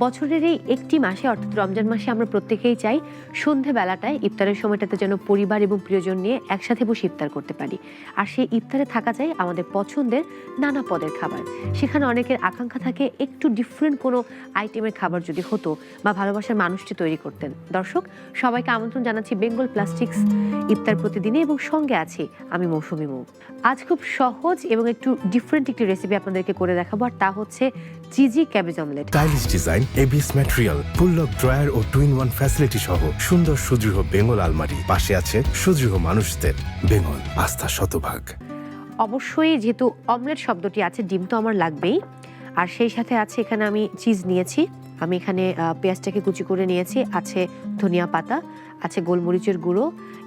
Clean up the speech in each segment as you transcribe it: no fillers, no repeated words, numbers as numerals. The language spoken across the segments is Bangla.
বছরের এই একটি মাসে অর্থাৎ রমজান মাসে আমরা প্রত্যেকেই চাই সন্ধেবেলাটায় ইফতারের সময়টাতে যেন পরিবার এবং প্রিয়জন নিয়ে একসাথে বসে ইফতার করতে পারি। আর সেই ইফতারে থাকা যায় আমাদের পছন্দের নানা পদের খাবার। সেখানে অনেকের আকাঙ্ক্ষা থাকে একটু ডিফারেন্ট কোনো আইটেমের খাবার যদি হতো বা ভালোবাসার মানুষটি তৈরি করতেন। দর্শক সবাইকে আমন্ত্রণ জানাচ্ছি বেঙ্গল প্লাস্টিক্স ইফতার প্রতিদিনে এবং সঙ্গে আছি আমি মৌসুমী মৌ। আজ খুব সহজ এবং একটু ডিফারেন্ট একটি রেসিপি আপনাদেরকে করে দেখাবো, আর তা হচ্ছে cheesy cabbage omelette. Stylish design, ABS material, full lock drawer ও টুইন ওয়ান ফ্যাসিলিটি সহ সুন্দর সুদৃঢ় বেঙ্গল আলমারি। পাশে আছে সুদৃঢ় মানুষদের বেঙ্গল আস্থা শতভাগ। অবশ্যই যেহেতু অমলেট শব্দটি আছে, ডিম তো আমার লাগবেই। আর সেই সাথে আছে এখানে আমি চিজ নিয়েছি, আমি এখানে পেঁয়াজটাকে কুচি করে নিয়েছি, আছে ধনিয়া পাতা, আছে গোলমরিচের গুঁড়ো,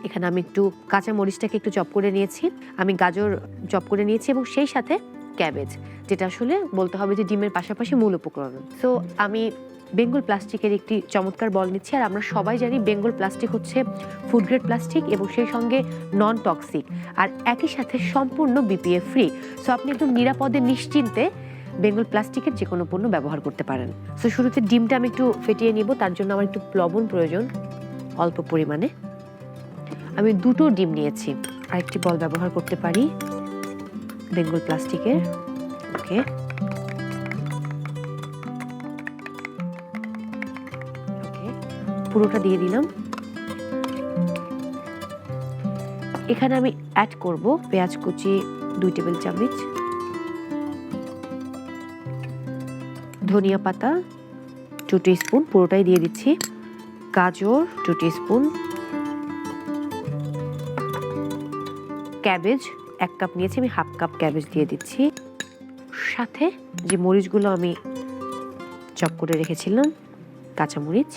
এখানে আমি একটু কাঁচা মরিচটাকে একটু চপ করে নিয়েছি, আমি গাজর চপ করে নিয়েছি এবং সেই সাথে ক্যাবেজ, যেটা আসলে বলতে হবে যে ডিমের পাশাপাশি মূল উপকরণ। সো আমি বেঙ্গল প্লাস্টিকের একটি চমৎকার বল নিচ্ছি। আর আমরা সবাই জানি বেঙ্গল প্লাস্টিক হচ্ছে ফুড গ্রেড প্লাস্টিক এবং সেই সঙ্গে নন টক্সিক, আর একই সাথে সম্পূর্ণ বিপিএ ফ্রি। সো আপনি একদম নিরাপদে নিশ্চিন্তে বেঙ্গল প্লাস্টিকের যে কোনো পণ্য ব্যবহার করতে পারেন। সো শুরুতে ডিমটা আমি একটু ফেটিয়ে নিব, তার জন্য আমার একটু লবণ প্রয়োজন অল্প পরিমাণে। আমি দুটো ডিম নিয়েছি, আরেকটি বল ব্যবহার করতে পারি বেঙ্গল প্লাস্টিকের। ওকে, পুরোটা দিয়ে দিলাম। এখানে আমি অ্যাড করব পেঁয়াজ কুচি 2 টেবিল চামচ, ধনিয়া পাতা 2 টিস্পুন, পুরোটাই দিয়ে দিচ্ছি, গাজর 2 টিস্পুন, ক্যাবেজ 1 কাপ নিয়েছি, আমি হাফ কাপ ক্যাবেজ দিয়ে দিচ্ছি, সাথে যে মরিচগুলো আমি চপ করে রেখেছিলাম কাঁচা মরিচ,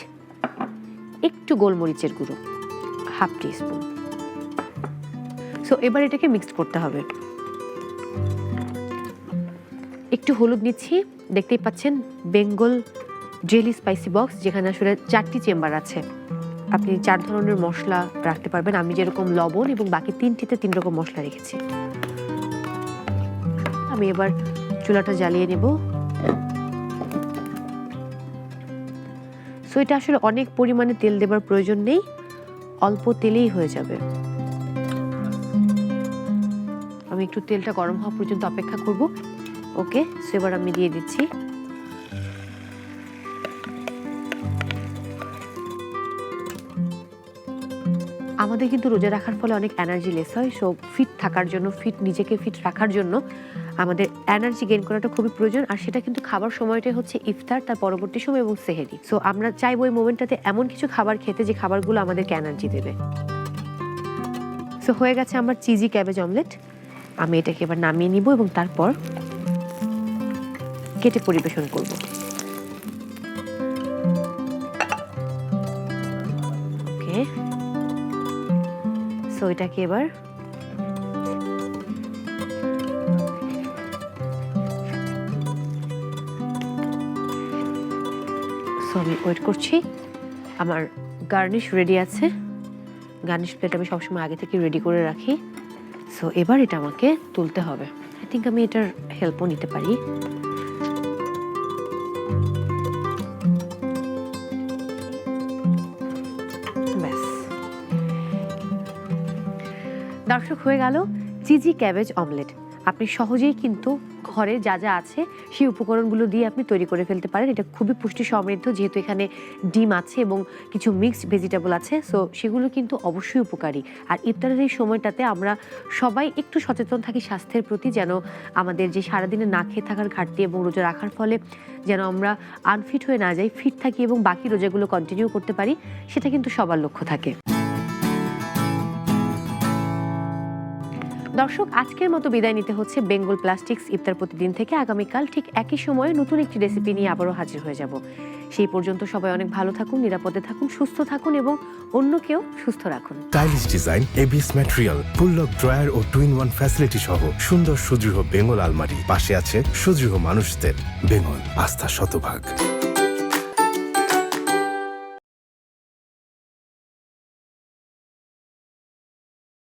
একটু গোলমরিচের গুঁড়ো 1/2 টিস্পুন। সো এবার এটাকে মিক্সড করতে হবে। একটু হলুদ নিচ্ছি, দেখতেই পাচ্ছেন বেঙ্গল জেলি স্পাইসি বক্স, যেখানে আসলে 4টি চেম্বার আছে। আপনি 4 ধরনের মশলা রাখতে পারবেন। আমি যেরকম লবণ এবং বাকি 3টিতে 3 রকম মশলা রেখেছি। আমি এবার চুলাটা জ্বালিয়ে নেব। সো এটা আসলে অনেক পরিমাণে তেল দেবার প্রয়োজন নেই, অল্প তেলেই হয়ে যাবে। আমি একটু তেলটা গরম হওয়া পর্যন্ত অপেক্ষা করব। ওকে, সো এবার আমি দিয়ে দিচ্ছি আমাদের কিন্তু রোজা রাখার ফলে অনেক এনার্জি লেস হয়। সো ফিট থাকার জন্য, নিজেকে ফিট রাখার জন্য আমাদের এনার্জি গেইন করাটা খুবই প্রয়োজন। আর সেটা কিন্তু খাবার সময়টাই হচ্ছে ইফতার, তার পরবর্তী সময় এবং সেহেরি। সো আমরা চাইবো এই মোমেন্টটাতে এমন কিছু খাবার খেতে যে খাবারগুলো আমাদেরকে এনার্জি দেবে। সো হয়ে গেছে আমার চিজি ক্যাবেজ অমলেট। আমি এটাকে এবার নামিয়ে নিব এবং তারপর কেটে পরিবেশন করব। ওকে, সো এটাকে এবার আমি ওয়েট করছি। আমার গার্নিশ রেডি আছে, গার্নিশ প্লেট আমি সবসময় আগে থেকে রেডি করে রাখি। সো এবার এটা আমাকে তুলতে হবে। আই থিঙ্ক আমি এটার হেল্পও নিতে পারি। ব্যাস, দর্শক হয়ে গেল চিজি ক্যাবেজ অমলেট। আপনি সহজেই কিন্তু ঘরে যা যা আছে সেই উপকরণগুলো দিয়ে আপনি তৈরি করে ফেলতে পারেন। এটা খুবই পুষ্টি সমৃদ্ধ, যেহেতু এখানে ডিম আছে এবং কিছু মিক্সড ভেজিটেবল আছে। সো সেগুলো কিন্তু অবশ্যই উপকারী। আর ইফতারের এই সময়টাতে আমরা সবাই একটু সচেতন থাকি স্বাস্থ্যের প্রতি, যেন আমাদের যে সারাদিনে না খেয়ে থাকার ঘাটতি এবং রোজা রাখার ফলে যেন আমরা আনফিট হয়ে না যাই, ফিট থাকি এবং বাকি রোজাগুলো কন্টিনিউ করতে পারি, সেটা কিন্তু সবার লক্ষ্য থাকে। দর্শক আজকের মতো বিদায় নিতে হচ্ছে বেঙ্গল প্লাস্টিক্স ইফতার প্রতিদিন থেকে। আগামীকাল ঠিক একই সময়ে নতুন একটি রেসিপি নিয়ে আবারও হাজির হয়ে যাব। সেই পর্যন্ত সবাই অনেক ভালো থাকুন, নিরাপদে থাকুন, সুস্থ থাকুন এবং অন্যকেও সুস্থ রাখুন। Stylish design, ABS material, full lock drawer ও টুইন ওয়ান ফ্যাসিলিটি সহ সুন্দর সুদৃঢ় বেঙ্গল আলমারি। পাশে আছে সুদৃঢ় মানুষদের বেঙ্গল আস্থা শতভাগ।